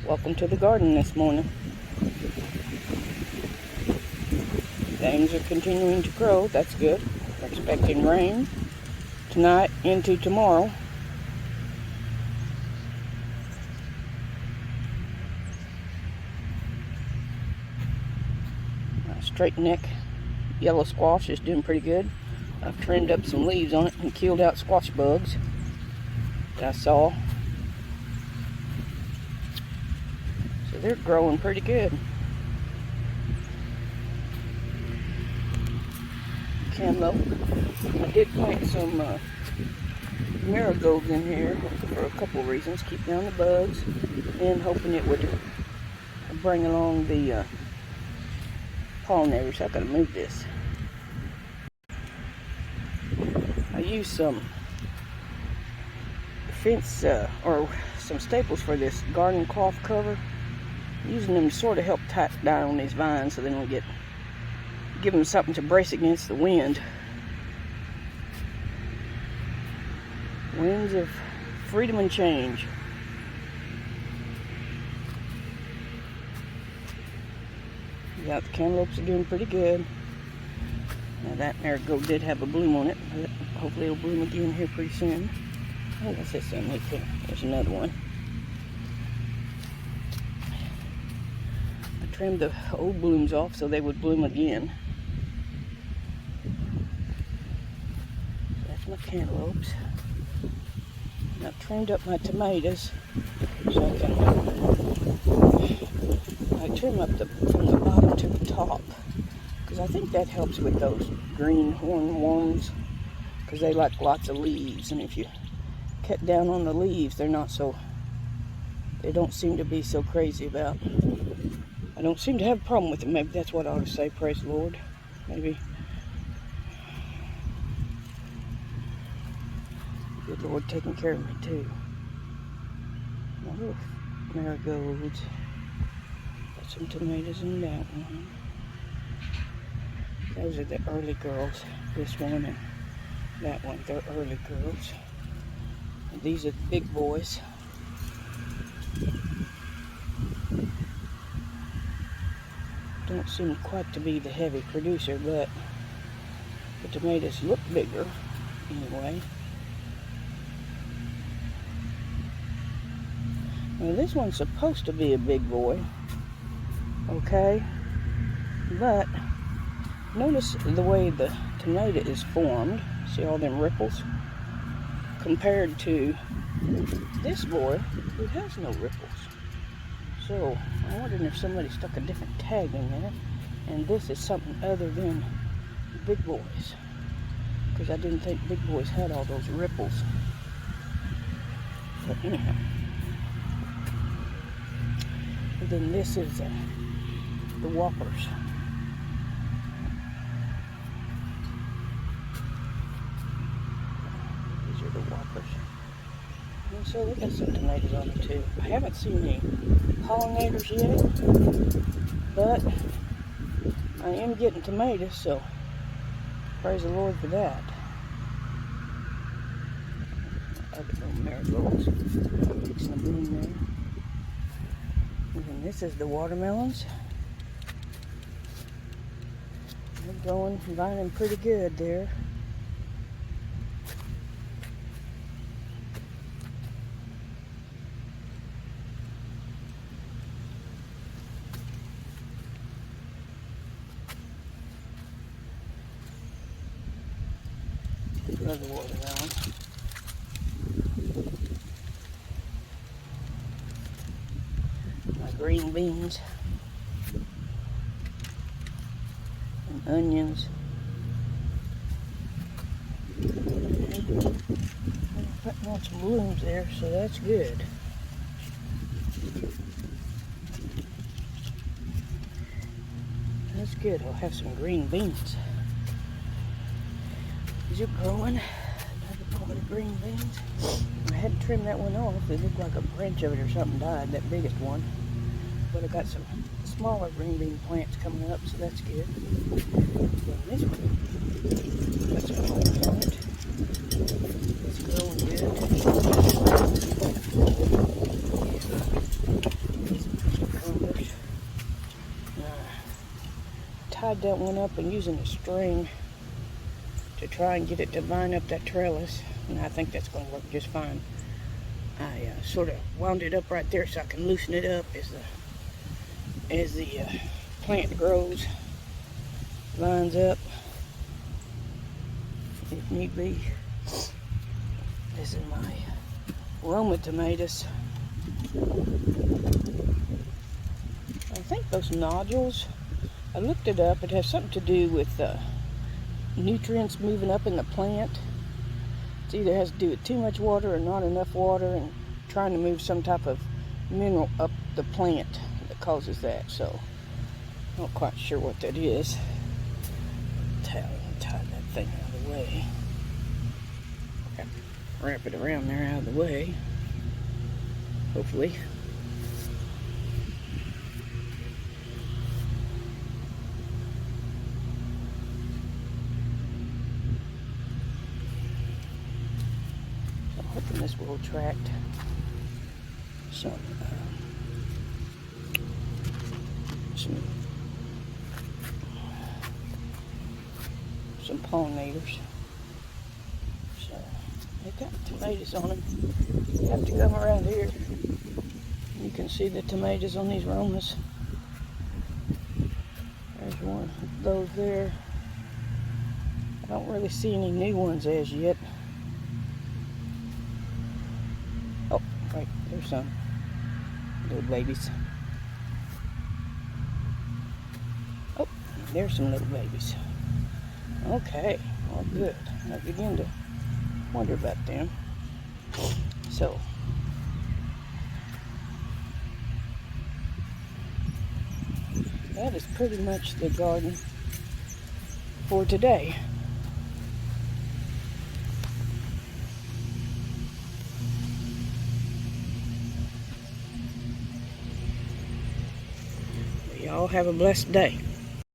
Welcome to the garden this morning. Things are continuing to grow. That's good. We're expecting rain tonight into tomorrow. Straight neck yellow squash is doing pretty good. I've trimmed up some leaves on it and killed out squash bugs that I saw. So they're growing pretty good. Cantaloupe. I did plant some marigolds in here for a couple of reasons. Keep down the bugs and hoping it would bring along the pollinators. I gotta move this. I used some fence or some staples for this garden cloth cover. Using them to sort of help tie down on these vines so they don't give them something to brace against the wind. Winds of freedom and change. Yeah, the cantaloupes are doing pretty good. Now that marigold did have a bloom on it, but hopefully it'll bloom again here pretty soon. Oh, that's this one right there. There's another one. I trimmed the old blooms off so they would bloom again. That's my cantaloupes. And I've trimmed up my tomatoes so I trim up from the bottom to the top, because I think that helps with those green hornworms, because they like lots of leaves, and if you cut down on the leaves, they don't seem to be so crazy about. I don't seem to have a problem with them. Maybe that's what I ought to say. Praise the Lord. Maybe. Good Lord taking care of me too. Oh, marigolds. Got some tomatoes in that one. Those are the early girls. This one and that one. They're early girls. And these are the big boys. Don't seem quite to be the heavy producer, but the tomatoes look bigger anyway. Now this one's supposed to be a big boy, okay, but notice the way the tomato is formed. See all them ripples? Compared to this boy who has no ripples. So I'm wondering if somebody stuck a different tag in there, and this is something other than big boys, because I didn't think big boys had all those ripples. But anyhow, and then this is the whoppers. These are the whoppers. And so they got some tomatoes on them too. I haven't seen any pollinators yet, but I am getting tomatoes, so praise the Lord for that. Other little marigolds fixing to bloom there. And then this is the watermelons. They're growing, vining pretty good there. Another watermelon. My green beans and onions. Putting on some blooms there, so that's good. That's good. I'll have some green beans. These are growing. Another part of green beans. I had to trim that one off. It looked like a branch of it or something died, that biggest one. But I got some smaller green bean plants coming up, so that's good. And this one, got some holes on it. It's growing good. These tied that one up and using a string to try and get it to line up that trellis, and I think that's going to work just fine. I sort of wound it up right there so I can loosen it up as the plant grows, lines up if need be. This is my Roma tomatoes. I think those nodules, I looked it up, it has something to do with nutrients moving up in the plant. It either has to do with too much water or not enough water, and trying to move some type of mineral up the plant that causes that. So I'm not quite sure what that is. Tie that thing out of the way. Okay. Wrap it around there out of the way. Hopefully. I'm hoping this will attract some pollinators. So they got tomatoes on them. You have to come around here. You can see the tomatoes on these Romas. There's one of those there. I don't really see any new ones as yet. Oh, right, there's some little babies. Oh, there's some little babies. Okay, well good. I begin to wonder about them. So, that is pretty much the garden for today. Y'all have a blessed day.